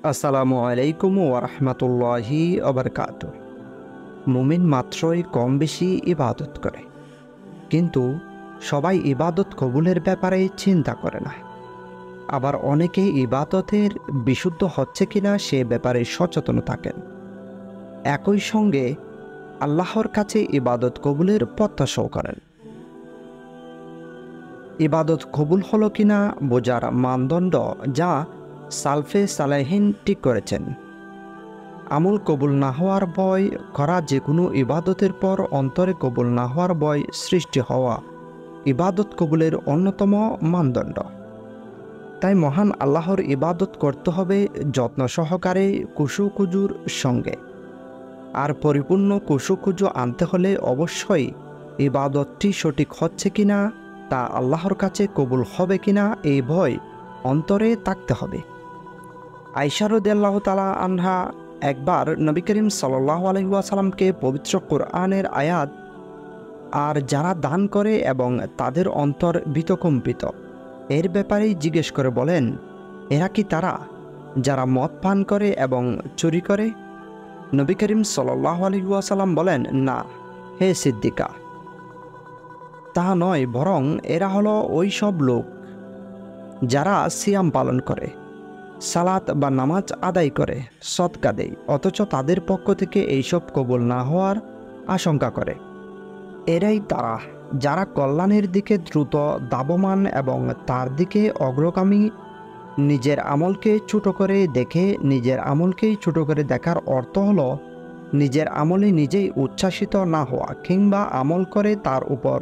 আসসালামু আলাইকুম ওয়ারহমতুল্লাহি ওয়াবারকাতুহ। মুমিন মাত্রই কম বেশি ইবাদত করে, কিন্তু সবাই ইবাদত কবুলের ব্যাপারে চিন্তা করে না। আবার অনেকেই ইবাদতের বিশুদ্ধ হচ্ছে কিনা সে ব্যাপারে সচেতন থাকেন। একই সঙ্গে আল্লাহর কাছে ইবাদত কবুলের প্রত্যাশাও করেন। ইবাদত কবুল হলো কিনা বোঝার মানদণ্ড যা সালফে সালেহিন ঠিক করেছেন। আমল কবুল না হওয়ার ভয় করা, যে কোনো ইবাদতের পর অন্তরে কবুল না হওয়ার ভয় সৃষ্টি হওয়া ইবাদত কবুলের অন্যতম মানদণ্ড। তাই মহান আল্লাহর ইবাদত করতে হবে যত্ন সহকারে, কুসুকুজুর সঙ্গে। আর পরিপূর্ণ কুসুকুজু আনতে হলে অবশ্যই ইবাদতটি সঠিক হচ্ছে কিনা, তা আল্লাহর কাছে কবুল হবে কিনা এই ভয় অন্তরে থাকতে হবে। আয়েশা রাদিয়াল্লাহু তাআলা আনহা একবার নবী করিম সাল্লাল্লাহু আলাইহি ওয়াসাল্লামকে পবিত্র কোরআনের আয়াত আর যারা দান করে এবং তাদের অন্তর ভীতকম্পিত এর ব্যাপারেই জিজ্ঞেস করে বলেন, এরা কি তারা যারা মদ পান করে এবং চুরি করে? নবী করিম সাল্লাল্লাহু আলাইহি ওয়াসাল্লাম বলেন, না হে সিদ্দিকা, তাহা নয়, বরং এরা হলো ওই সব লোক যারা সিয়াম পালন করে, সালাত বা নামাজ আদায় করে, সদকা দেয়, অথচ তাদের পক্ষ থেকে এইসব কবুল না হওয়ার আশঙ্কা করে। এরাই তারা যারা কল্যাণের দিকে দ্রুত ধাবমান এবং তার দিকে অগ্রগামী। নিজের আমলকে ছোট করে দেখে নিজের আমলকেই ছোট করে দেখার অর্থ হলো নিজের আমলে নিজেই উচ্ছ্বাসিত না হওয়া কিংবা আমল করে তার উপর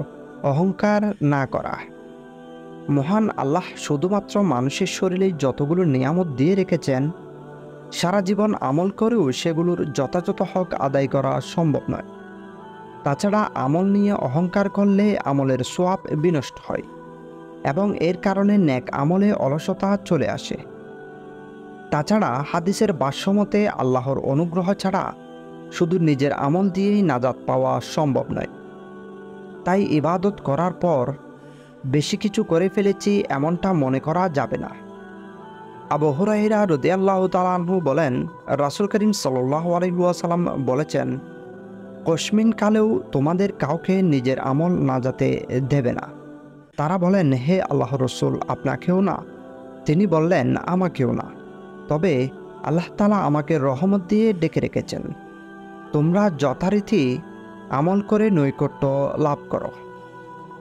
অহংকার না করা। মহান আল্লাহ শুধুমাত্র মানুষের শরীরে যতগুলো নিয়ামত দিয়ে রেখেছেন, সারা জীবন আমল করেও সেগুলোর যথাযথ হক আদায় করা সম্ভব নয়। তাছাড়া আমল নিয়ে অহংকার করলে আমলের সোয়াব বিনষ্ট হয় এবং এর কারণে নেক আমলে অলসতা চলে আসে। তাছাড়া হাদিসের ভাষ্যমতে আল্লাহর অনুগ্রহ ছাড়া শুধু নিজের আমল দিয়েই নাজাত পাওয়া সম্ভব নয়। তাই ইবাদত করার পর বেশি কিছু করে ফেলেছি এমনটা মনে করা যাবে না। আবু হুরায়রা রাদিয়াল্লাহু তাআলা আনহু বলেন, রাসূল করিম সাল্লাল্লাহু আলাইহি ওয়াসাল্লাম বলেছেন, কসমিন কালেও তোমাদের কাউকে নিজের আমল নাজাতে দেবে না। তারা বলেন, হে আল্লাহ রসুল, আপনাকেও না? তিনি বললেন, আমাকেও না, তবে আল্লাহ তাআলা আমাকে রহমত দিয়ে ডেকে রেখেছেন। তোমরা যথারীতি আমল করে নৈকট্য লাভ করো।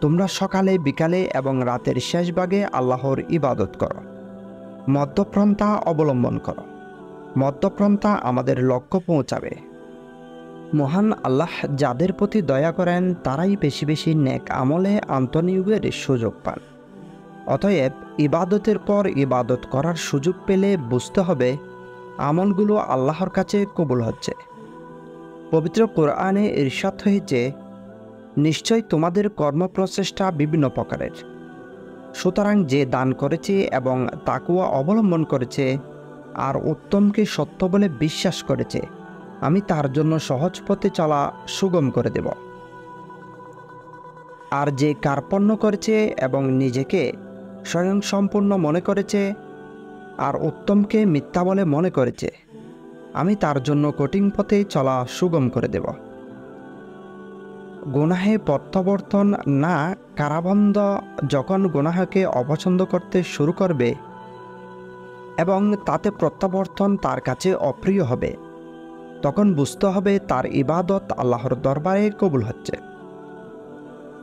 তোমরা সকালে, বিকালে এবং রাতের শেষ ভাগে আল্লাহর ইবাদত করো। মধ্যপন্থা অবলম্বন করো। মধ্যপন্থা আমাদের লক্ষ্য পৌঁছাবে। মহান আল্লাহ যাদের প্রতি দয়া করেন তারাই বেশি বেশি নেক আমলে আত্মনিয়োগের সুযোগ পান। অতএব ইবাদতের পর ইবাদত করার সুযোগ পেলে বুঝতে হবে আমলগুলো আল্লাহর কাছে কবুল হচ্ছে। পবিত্র কোরআনে ইরশাদ হয়েছে, নিশ্চয় তোমাদের কর্মপ্রচেষ্টা বিভিন্ন প্রকারের। সুতরাং যে দান করেছে এবং তাকওয়া অবলম্বন করেছে আর উত্তমকে সত্য বলে বিশ্বাস করেছে, আমি তার জন্য সহজ পথে চলা সুগম করে দেব। আর যে কার্পণ্য করেছে এবং নিজেকে স্বয়ংসম্পূর্ণ মনে করেছে আর উত্তমকে মিথ্যা বলে মনে করেছে, আমি তার জন্য কঠিন পথে চলা সুগম করে দেব। গুনাহে প্রত্যাবর্তন না কারাবন্ধ যখন গুনাহকে অপছন্দ করতে শুরু করবে এবং তাতে প্রত্যাবর্তন তার কাছে অপ্রিয় হবে, তখন বুঝতে হবে তার ইবাদত আল্লাহর দরবারে কবুল হচ্ছে।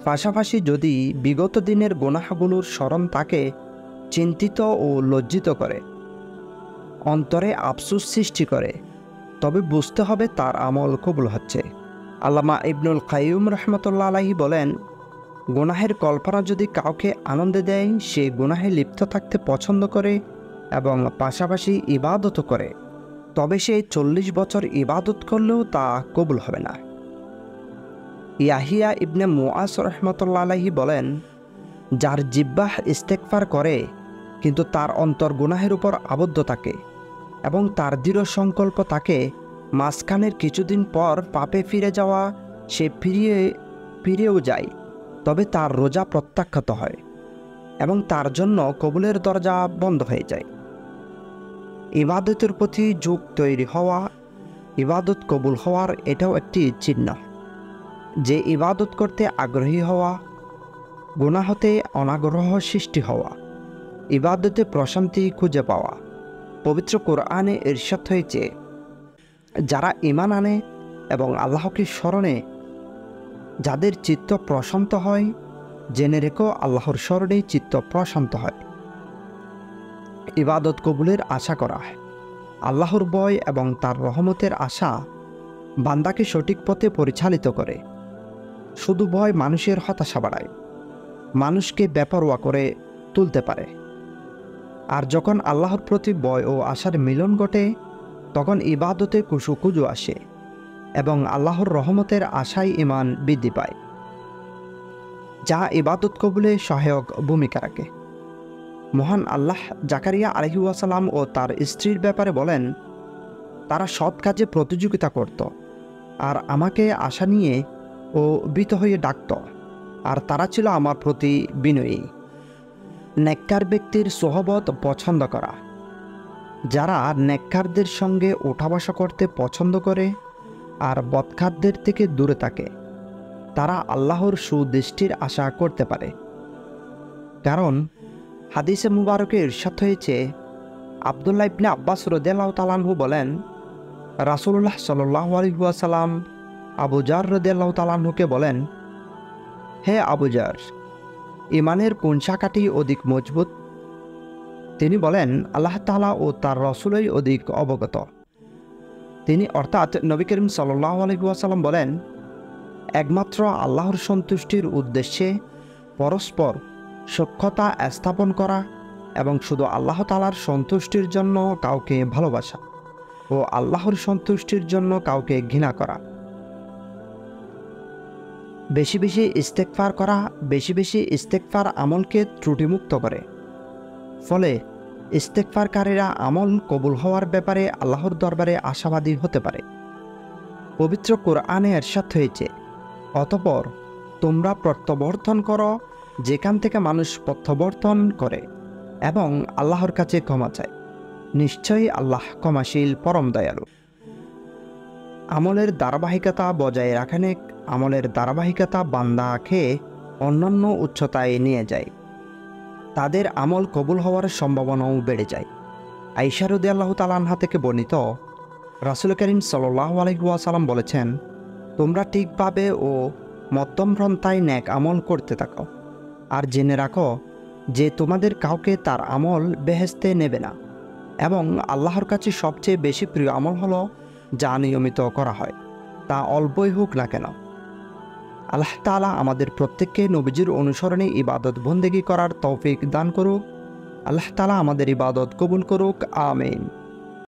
পাশাপাশি যদি বিগত দিনের গুনাহগুলোর স্মরণ তাকে চিন্তিত ও লজ্জিত করে, অন্তরে আফসোস সৃষ্টি করে, তবে বুঝতে হবে তার আমল কবুল হচ্ছে। আল্লামা ইবনুল কাইয়ুম রাহমাতুল্লাহ আলাইহি বলেন, গুনাহের কল্পনা যদি কাউকে আনন্দ দেয়, সে গুনাহে লিপ্ত থাকতে পছন্দ করে এবং পাশাপাশি ইবাদতও করে, তবে সে 40 বছর ইবাদত করলেও তা কবুল হবে না। ইয়াহিয়া ইবনে মুআজ রাহমাতুল্লাহ আলাইহি বলেন, যার জিহ্বাহ ইস্তেগফার করে কিন্তু তার অন্তর গুনাহের উপর আবদ্ধ থাকে এবং তার দৃঢ় সংকল্প থাকে মাঝখানের কিছুদিন পর পাপে ফিরে যাওয়া, সে ফিরেও যায়, তবে তার রোজা প্রত্যাখ্যাত হয় এবং তার জন্য কবুলের দরজা বন্ধ হয়ে যায়। ইবাদতের প্রতি ঝোঁক তৈরি হওয়া, ইবাদত কবুল হওয়ার এটাও একটি চিহ্ন। যে ইবাদত করতে আগ্রহী হওয়া, গুনাহ হতে অনাগ্রহ সৃষ্টি হওয়া, ইবাদতে প্রশান্তি খুঁজে পাওয়া। পবিত্র কোরআনে ইরশাদ হয়েছে, যারা ঈমান আনে এবং আল্লাহকে স্মরণে যাদের চিত্ত প্রশান্ত হয়, জেনে রেখো আল্লাহর স্মরণে চিত্ত প্রশান্ত হয়। ইবাদত কবুলের আশা করা, আল্লাহর ভয় এবং তার রহমতের আশা বান্দাকে সঠিক পথে পরিচালিত করে। শুধু ভয় মানুষের হতাশা বাড়ায়, মানুষকে বেপরোয়া করে তুলতে পারে। আর যখন আল্লাহর প্রতি ভয় ও আশার মিলন ঘটে, তখন ইবাদতে কুসুকুজু আসে এবং আল্লাহর রহমতের আশায় ঈমান বৃদ্ধি পায়, যা ইবাদত কবুলে সহায়ক ভূমিকা রাখে। মহান আল্লাহ জাকারিয়া আলাইহিস সালাম ও তার স্ত্রীর ব্যাপারে বলেন, তারা সৎ কাজে প্রতিযোগিতা করত আর আমাকে আশা নিয়ে ও ভীত হয়ে ডাকত, আর তারা ছিল আমার প্রতি বিনয়ী। নেককার ব্যক্তির সোহবত পছন্দ করা, যারা নেককারদের সঙ্গে ওঠা বসা করতে পছন্দ করে আর বদকারদের থেকে দূরে থাকে, তারা আল্লাহর সুদৃষ্টির আশা করতে পারে। কারণ হাদিসে মুবারকে ইরশাদ হয়েছে, আব্দুল্লাহ ইবনে আব্বাস রাদিয়াল্লাহু তাআলা আনহু বলেন, রাসূলুল্লাহ সাল্লাল্লাহু আলাইহি ওয়াসাল্লাম আবু জার রাদিয়াল্লাহু তাআলা আনহুকে বলেন, হে আবু জার, ঈমানের কোন শাখাটি অধিক মজবুত? তিনি বলেন, আল্লাহ তাআলা ও তার রাসূলই অধিক অবগত। তিনি অর্থাৎ নবী করিম সাল্লাল্লাহু আলাইহি ওয়াসাল্লাম বলেন, একমাত্র আল্লাহর সন্তুষ্টির উদ্দেশ্যে পরস্পর সখ্যতা স্থাপন করা এবং শুধু আল্লাহ তাআলার সন্তুষ্টির জন্য কাউকে ভালোবাসা ও আল্লাহর সন্তুষ্টির জন্য কাউকে ঘৃণা করা। বেশি বেশি ইস্তেগফার করা, বেশি বেশি ইস্তেগফার আমলকে ত্রুটিমুক্ত করে। ফলে ইস্তেগফারকারীরা আমল কবুল হওয়ার ব্যাপারে আল্লাহর দরবারে আশাবাদী হতে পারে। পবিত্র কোরআনে ইরশাদ হয়েছে, অতঃপর তোমরা প্রত্যাবর্তন করো যেখান থেকে মানুষ প্রত্যাবর্তন করে এবং আল্লাহর কাছে ক্ষমা চায়। নিশ্চয়ই আল্লাহ ক্ষমাশীল পরম দয়ালু। আমলের ধারাবাহিকতা বজায় রাখেন, আমলের ধারাবাহিকতা বান্দাকে অন্যান্য উচ্চতায় নিয়ে যায়, তাদের আমল কবুল হওয়ার সম্ভাবনাও বেড়ে যায়। আয়েশা রাদিয়াল্লাহু তাআলা আনহা থেকে বর্ণিত, রাসূল করিম সাল্লাল্লাহু আলাইহি ওয়াসাল্লাম বলেছেন, তোমরা ঠিকভাবে ও মধ্যম পন্থায় নেক আমল করতে থাকো, আর জেনে রাখো যে তোমাদের কাউকে তার আমল বেহেশতে নেবে না, এবং আল্লাহর কাছে সবচেয়ে বেশি প্রিয় আমল হলো যা নিয়মিত করা হয়, তা অল্পই হোক না কেন। আল্লাহ তাআলা আমাদের প্রত্যেককে নবীজির অনুসরণে ইবাদত বন্দেগী করার তৌফিক দান করুক। আল্লাহ তাআলা আমাদের ইবাদত কবুল করুক। আমিন।